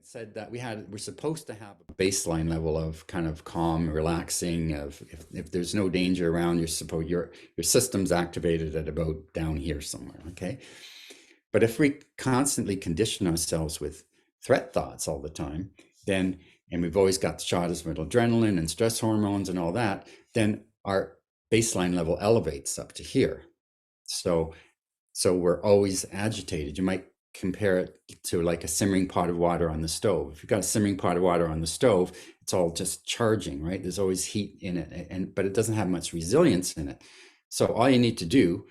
said that we're supposed to have a baseline level of kind of calm, relaxing. Of if there's no danger around, your system's activated at about down here somewhere. Okay, but if we constantly condition ourselves with threat thoughts all the time, then and we've always got the shots of adrenaline and stress hormones and all that, then our baseline level elevates up to here. So we're always agitated. You might compare it to like a simmering pot of water on the stove. If you've got a simmering pot of water on the stove, it's all just charging, right? There's always heat in it, but it doesn't have much resilience in it. So all you need to do,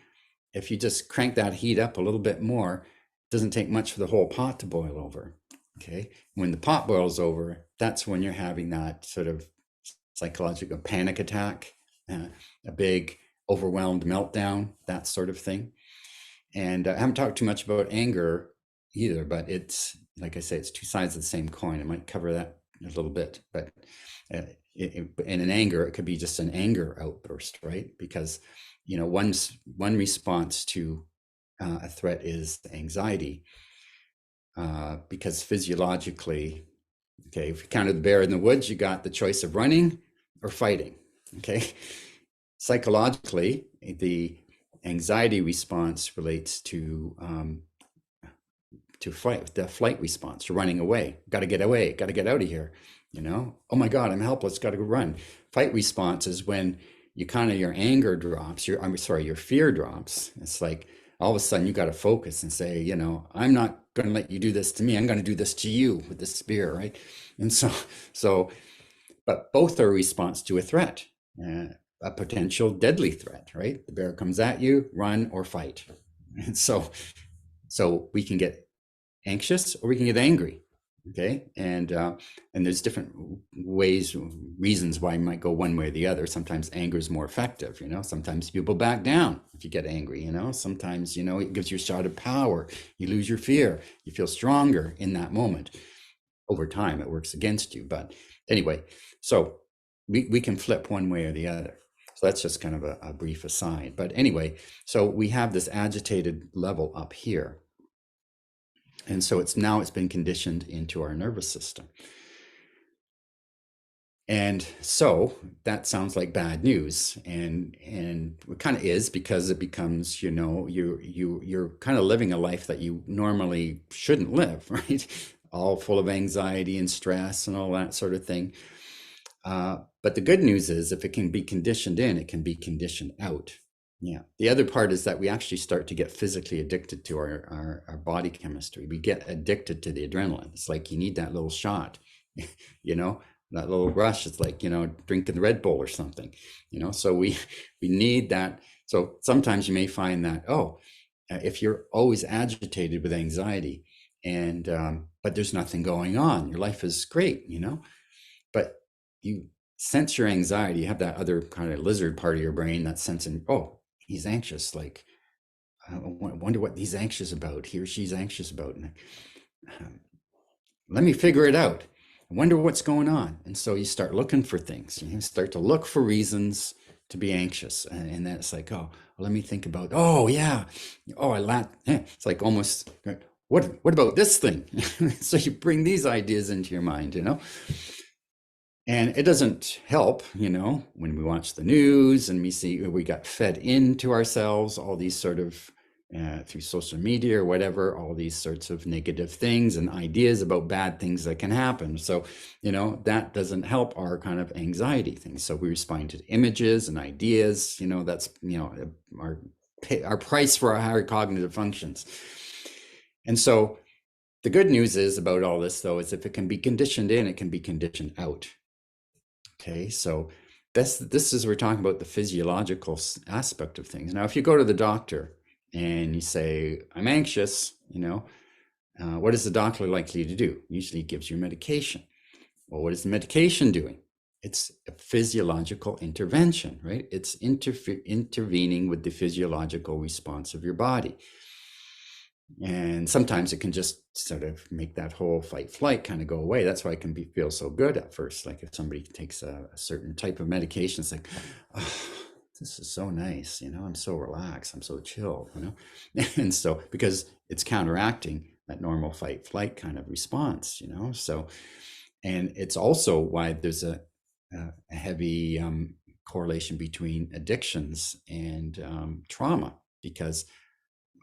if you just crank that heat up a little bit more, it doesn't take much for the whole pot to boil over. Okay. When the pot boils over, that's when you're having that sort of psychological panic attack, a big overwhelmed meltdown, that sort of thing. And I haven't talked too much about anger either, but it's, like I say, it's two sides of the same coin. I might cover that a little bit, but in an anger, it could be just an anger outburst, right? Because, one response to a threat is anxiety, because physiologically, okay, if you counted the bear in the woods, you got the choice of running or fighting, okay? Psychologically, the anxiety response relates to fight, the flight response, you're running away, got to get away, got to get out of here, oh my God, I'm helpless, got to go run. Fight response is when your anger drops, your fear drops. It's like all of a sudden you got to focus and say, I'm not going to let you do this to me, I'm going to do this to you with this spear, right? And but both are a response to a threat, a potential deadly threat, right? The bear comes at you, run or fight. And so we can get anxious or we can get angry, okay? And there's different reasons why you might go one way or the other. Sometimes anger is more effective, sometimes people back down if you get angry, sometimes, it gives you a shot of power, you lose your fear, you feel stronger in that moment. Over time, it works against you. But anyway, so we can flip one way or the other. So that's just kind of a brief aside. But anyway, so we have this agitated level up here. And so it's been conditioned into our nervous system. And so that sounds like bad news. And it kind of is, because it becomes, you're kind of living a life that you normally shouldn't live, right? All full of anxiety and stress and all that sort of thing. But the good news is, if it can be conditioned in, it can be conditioned out. Yeah. The other part is that we actually start to get physically addicted to our body chemistry. We get addicted to the adrenaline. It's like you need that little shot, that little rush. It's like, drinking the Red Bull or something, so we need that. So sometimes you may find that, if you're always agitated with anxiety and, but there's nothing going on, your life is great, but you sense your anxiety, you have that other kind of lizard part of your brain that's sensing, he's anxious. Like, I wonder what he's anxious about. He or she's anxious about. And, let me figure it out. I wonder what's going on. And so you start looking for things. You start to look for reasons to be anxious. And then it's like, let me think about, it's like almost, what about this thing? So you bring these ideas into your mind, And it doesn't help, when we watch the news and we see we got fed into ourselves all these sort of, through social media or whatever, all these sorts of negative things and ideas about bad things that can happen. So, that doesn't help our kind of anxiety thing. So we respond to images and ideas, that's, our price for our higher cognitive functions. And so the good news is about all this, though, is if it can be conditioned in, it can be conditioned out. Okay, so this is, we're talking about the physiological aspect of things. Now, if you go to the doctor and you say, I'm anxious, what is the doctor likely to do? Usually he gives you medication. Well, what is the medication doing? It's a physiological intervention, right? It's intervening with the physiological response of your body. And sometimes it can just sort of make that whole fight flight kind of go away. That's why it can feel so good at first. Like if somebody takes a certain type of medication, it's like, this is so nice. I'm so relaxed. I'm so chill, And so, because it's counteracting that normal fight flight kind of response, so, and it's also why there's a heavy correlation between addictions and trauma, because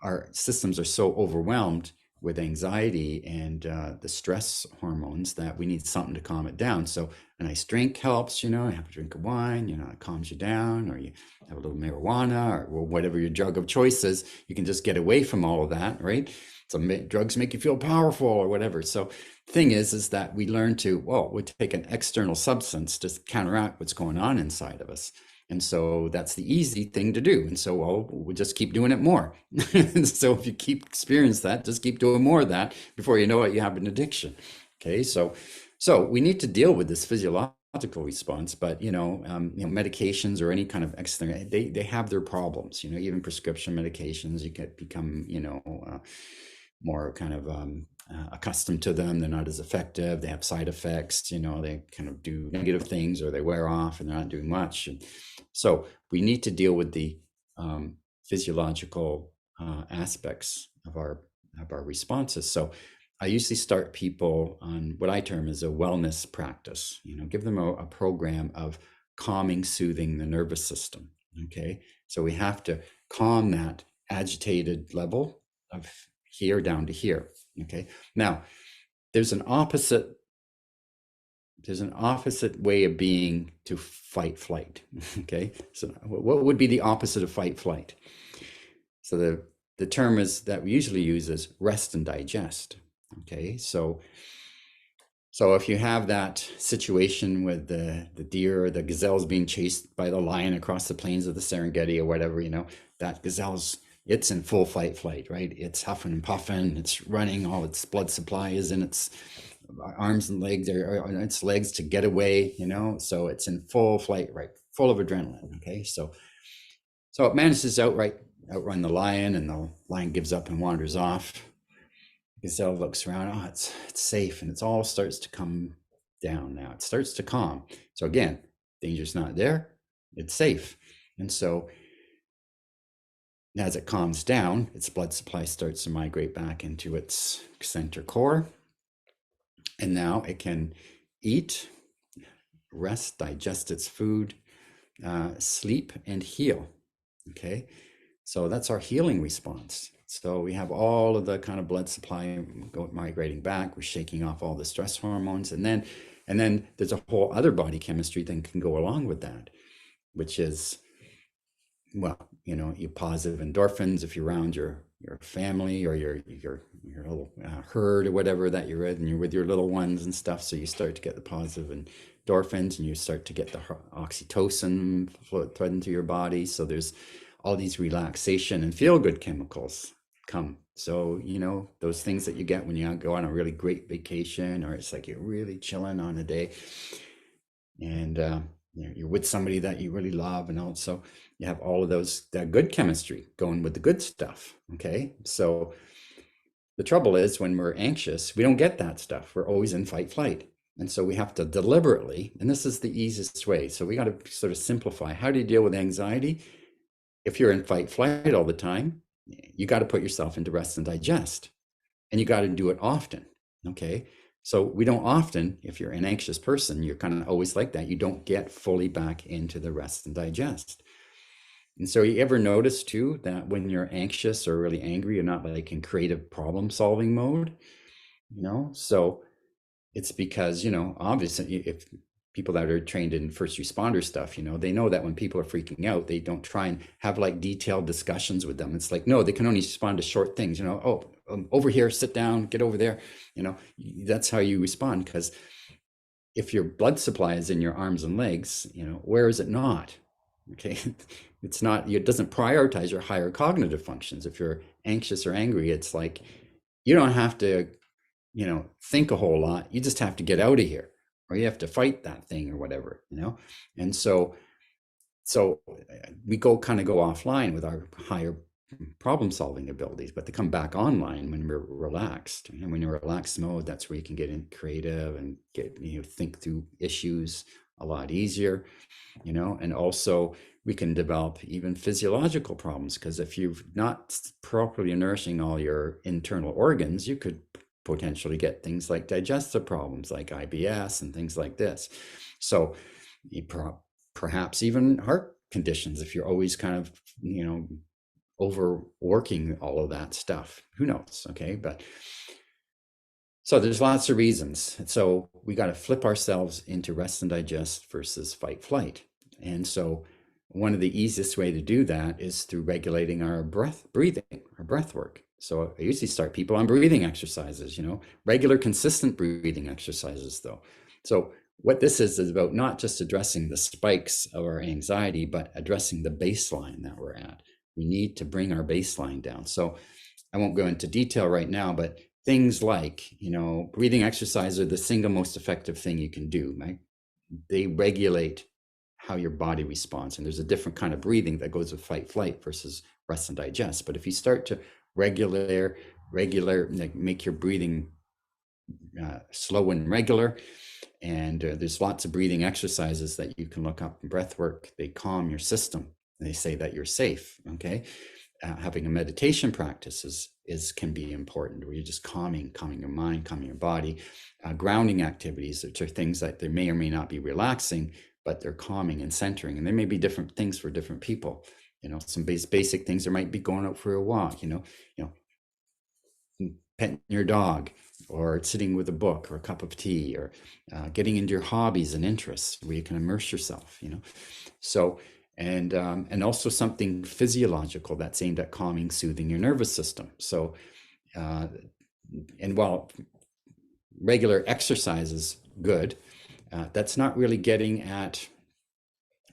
our systems are so overwhelmed with anxiety and the stress hormones that we need something to calm it down. So a nice drink helps, you have a drink of wine, it calms you down, or you have a little marijuana, or whatever your drug of choice is. You can just get away from all of that, right? Some drugs make you feel powerful or whatever. So the thing is that we learn to, well, we take an external substance to counteract what's going on inside of us. And so that's the easy thing to do. And so, well, we'll just keep doing it more. And so if you keep experience that, just keep doing more of that. Before you know it, you have an addiction. Okay, so we need to deal with this physiological response, but medications or any kind of external, they have their problems. Even prescription medications, you get become more kind of accustomed to them. They're not as effective. They have side effects. They kind of do negative things, or they wear off and they're not doing much. And so we need to deal with the physiological aspects of our responses. So I usually start people on what I term as a wellness practice. Give them a program of calming, soothing the nervous system. Okay, so we have to calm that agitated level of here down to here. Okay, now there's an opposite way of being to fight flight. Okay, so what would be the opposite of fight flight? So the term is that we usually use is rest and digest. Okay, so if you have that situation with the deer or the gazelles being chased by the lion across the plains of the Serengeti or whatever, that it's in full fight flight, right? It's huffing and puffing, it's running, all its blood supply is in its arms and legs, or its legs to get away, so it's in full flight, right? Full of adrenaline. Okay, so it manages to outrun the lion, and the lion gives up and wanders off. The gazelle looks around, oh, it's safe, and it all starts to come down now. It starts to calm. So again, danger's not there, it's safe. And so as it calms down, its blood supply starts to migrate back into its center core. And now it can eat, rest, digest its food, sleep, and heal. Okay, so that's our healing response. So we have all of the kind of blood supply migrating back. We're shaking off all the stress hormones, and then there's a whole other body chemistry that can go along with that, which is, well, you positive endorphins if you're around your family or your little herd or whatever that you're with, and you're with your little ones and stuff. So you start to get the positive endorphins, and you start to get the oxytocin flooding through your body. So there's all these relaxation and feel good chemicals come. So those things that you get when you go on a really great vacation, or it's like you're really chilling on a day, and you're with somebody that you really love, and also you have all of that good chemistry going with the good stuff. Okay, so the trouble is, when we're anxious, we don't get that stuff. We're always in fight flight, and so we have to deliberately, and this is the easiest way, so we got to sort of simplify. How do you deal with anxiety? If you're in fight flight all the time, you got to put yourself into rest and digest, and you got to do it often. Okay, so we don't often, if you're an anxious person, you're kind of always like that. You don't get fully back into the rest and digest. And so you ever notice too that when you're anxious or really angry, you're not like in creative problem solving mode, So it's because, obviously, if people that are trained in first responder stuff, they know that when people are freaking out, they don't try and have like detailed discussions with them. It's like, no, they can only respond to short things, oh, over here, sit down, get over there. That's how you respond. Because if your blood supply is in your arms and legs, where is it not? Okay, it's not, it doesn't prioritize your higher cognitive functions. If you're anxious or angry, it's like, you don't have to, think a whole lot. You just have to get out of here, or you have to fight that thing or whatever, And so we go offline with our higher problem solving abilities, but they come back online when we're relaxed. And when you're in relaxed mode, that's where you can get in creative and get, think through issues a lot easier, and also we can develop even physiological problems, because if you're not properly nourishing all your internal organs, you could potentially get things like digestive problems like IBS and things like this. So you perhaps even heart conditions if you're always kind of, overworking all of that stuff. Who knows? Okay. But so there's lots of reasons. So we got to flip ourselves into rest and digest versus fight flight. And so one of the easiest way to do that is through regulating our breathing, our breath work. So I usually start people on breathing exercises, regular, consistent breathing exercises though. So what this is about not just addressing the spikes of our anxiety, but addressing the baseline that we're at. We need to bring our baseline down. So I won't go into detail right now, but things like, breathing exercises are the single most effective thing you can do, right? They regulate how your body responds. And there's a different kind of breathing that goes with fight flight versus rest and digest. But if you start to regular, like make your breathing slow and regular, and there's lots of breathing exercises that you can look up in breath work. They calm your system. They say that you're safe. Okay. Having a meditation practice can be important, where you're just calming your mind, calming your body. Grounding activities, which are things that they may or may not be relaxing, but they're calming and centering. And there may be different things for different people. Some basic things. There might be going out for a walk. Petting your dog, or sitting with a book or a cup of tea, or getting into your hobbies and interests where you can immerse yourself. So. And also something physiological that's aimed at calming, soothing your nervous system. So, and while regular exercise is good, that's not really getting at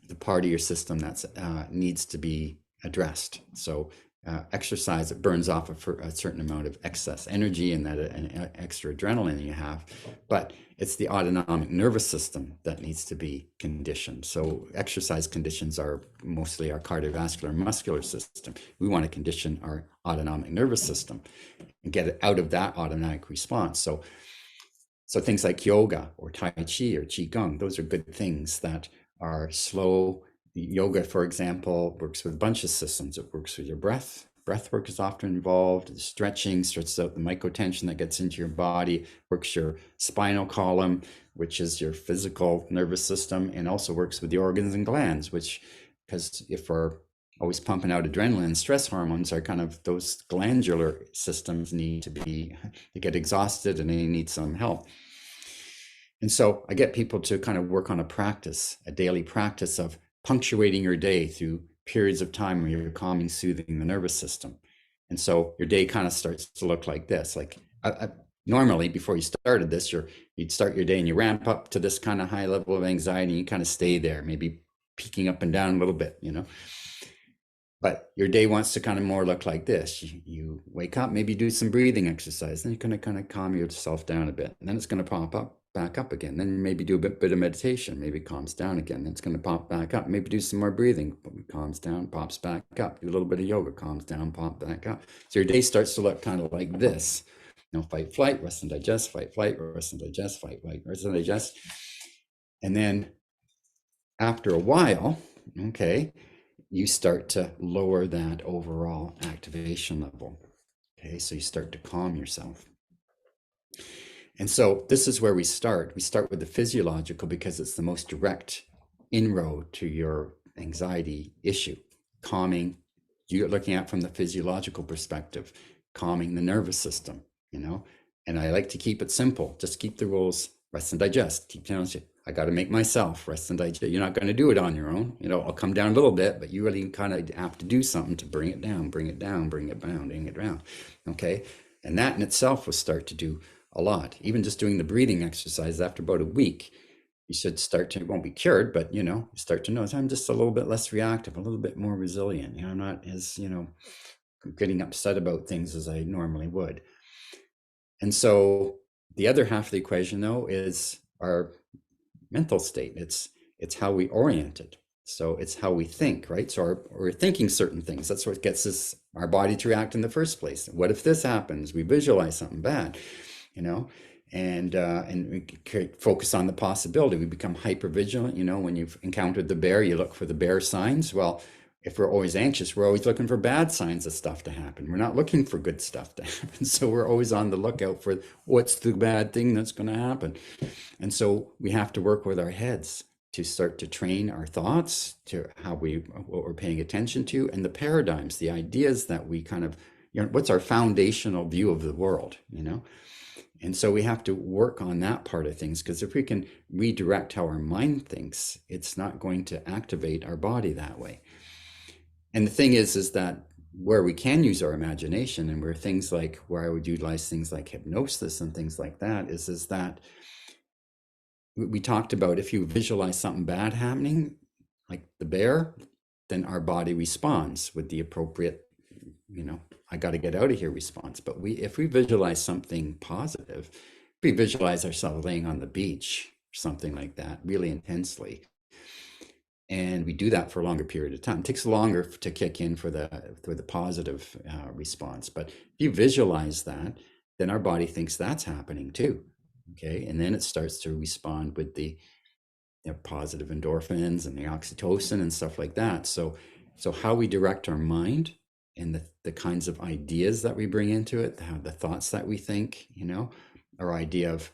the part of your system that needs to be addressed. So exercise, it burns off a certain amount of excess energy and that extra adrenaline you have, but it's the autonomic nervous system that needs to be conditioned. So exercise conditions are mostly our cardiovascular and muscular system. We want to condition our autonomic nervous system and get it out of that automatic response. So things like yoga or Tai Chi or Qigong, those are good things that are slow. Yoga, for example, works with a bunch of systems. It works with your breath. Breath work is often involved. Stretching stretches out the microtension that gets into your body, works your spinal column, which is your physical nervous system, and also works with the organs and glands, because if we're always pumping out adrenaline, stress hormones are kind of, those glandular systems they get exhausted and they need some help. And so I get people to kind of work on a daily practice of punctuating your day through periods of time where you're calming, soothing the nervous system. And so your day kind of starts to look like this. Like normally, before you started this, you'd start your day and you ramp up to this kind of high level of anxiety, and you kind of stay there, maybe peaking up and down a little bit, But your day wants to kind of more look like this. You wake up, maybe do some breathing exercise, then you're going to kind of calm yourself down a bit. And then it's going to pop back up again. Then maybe do a bit of meditation, maybe it calms down again. Then it's going to pop back up. Maybe do some more breathing, calms down, pops back up. Do a little bit of yoga, calms down, pop back up. So your day starts to look kind of like this. Fight, flight, rest and digest, fight, flight, rest and digest, fight, flight, rest and digest. And then after a while, okay, you start to lower that overall activation level. Okay, so you start to calm yourself. And so this is where we start. We start with the physiological because it's the most direct inroad to your anxiety issue. Calming, you're looking at from the physiological perspective, calming the nervous system, And I like to keep it simple. Just keep the rules, rest and digest. Keep telling you, I got to make myself rest and digest. You're not going to do it on your own. I'll come down a little bit, but you really kind of have to do something to bring it down, bring it down, bring it down, bring it down. Okay. And that in itself will start to do a lot. Even just doing the breathing exercise after about a week, you should start to, it won't be cured, but you start to notice I'm just a little bit less reactive, a little bit more resilient. I'm not as, getting upset about things as I normally would. And so the other half of the equation though is our mental state. It's how we orient it. So it's how we think, right? So we're thinking certain things. That's what gets our body to react in the first place. What if this happens? We visualize something bad, and we focus on the possibility. We become hyper vigilant. You know, when you've encountered the bear, you look for the bear signs. Well, if we're always anxious, we're always looking for bad signs of stuff to happen. We're not looking for good stuff to happen. So we're always on the lookout for what's the bad thing that's going to happen. And so we have to work with our heads to start to train our thoughts to how what we're paying attention to, and the paradigms, the ideas that we kind of, you know, what's our foundational view of the world, you know? And so we have to work on that part of things, because if we can redirect how our mind thinks, it's not going to activate our body that way. And the thing is that where we can use our imagination, and where I would utilize things like hypnosis and things like that, is that we talked about, if you visualize something bad happening, like the bear, then our body responds with the appropriate, you know, I got to get out of here response. But if we visualize something positive, if we visualize ourselves laying on the beach or something like that really intensely, and we do that for a longer period of time, it takes longer to kick in for the positive response. But if you visualize that, then our body thinks that's happening too. Okay, and then it starts to respond with the, you know, positive endorphins and the oxytocin and stuff like that. So how we direct our mind and the kinds of ideas that we bring into it, the thoughts that we think, you know, our idea of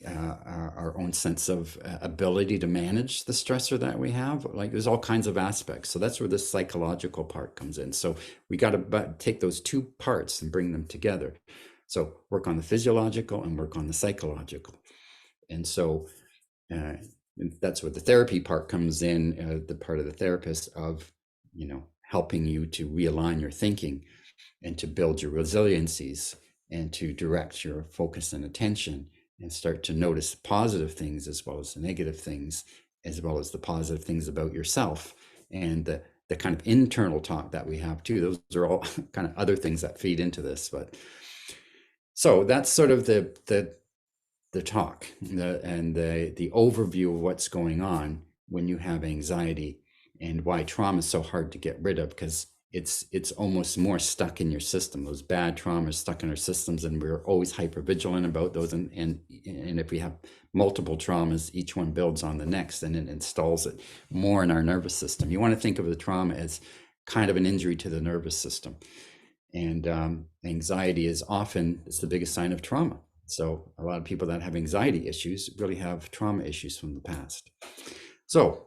our own sense of ability to manage the stressor that we have. Like, there's all kinds of aspects. So that's where the psychological part comes in. So we got to take those two parts and bring them together. So work on the physiological and work on the psychological. And so uh, that's where the therapy part comes in, the part of the therapist of, you know, helping you to realign your thinking and to build your resiliencies and to direct your focus and attention and start to notice positive things as well as the negative things, as well as the positive things about yourself, and the kind of internal talk that we have too. Those are all kind of other things that feed into this. But so that's sort of the talk, and the overview of what's going on when you have anxiety, and why trauma is so hard to get rid of, because it's almost more stuck in your system. Those bad traumas stuck in our systems, and we're always hyper vigilant about those. And if we have multiple traumas, each one builds on the next, and it installs it more in our nervous system. You want to think of the trauma as kind of an injury to the nervous system. And anxiety is the biggest sign of trauma. So a lot of people that have anxiety issues really have trauma issues from the past. So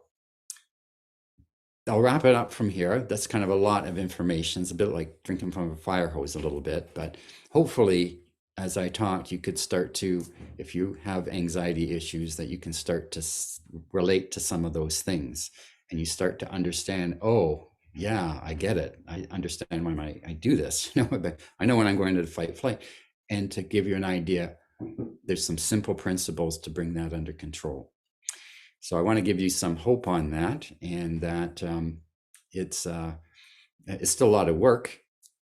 I'll wrap it up from here. That's kind of a lot of information. It's a bit like drinking from a fire hose a little bit, but hopefully as I talk, you could start to, if you have anxiety issues, that you can start to relate to some of those things, and you start to understand, oh, yeah, I get it. I understand why I do this. You know, I know when I'm going to fight, flight, and to give you an idea, there's some simple principles to bring that under control. So I want to give you some hope on that, and that it's still a lot of work,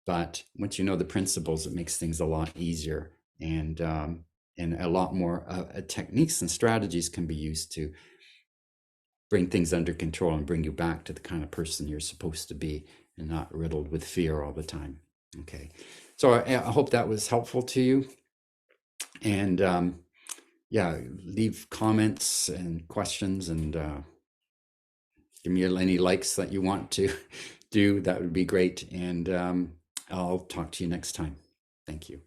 but once you know the principles, it makes things a lot easier, and a lot more techniques and strategies can be used to bring things under control and bring you back to the kind of person you're supposed to be, and not riddled with fear all the time. Okay, so I hope that was helpful to you, and yeah, leave comments and questions, and give me any likes that you want to do. That would be great. And I'll talk to you next time. Thank you.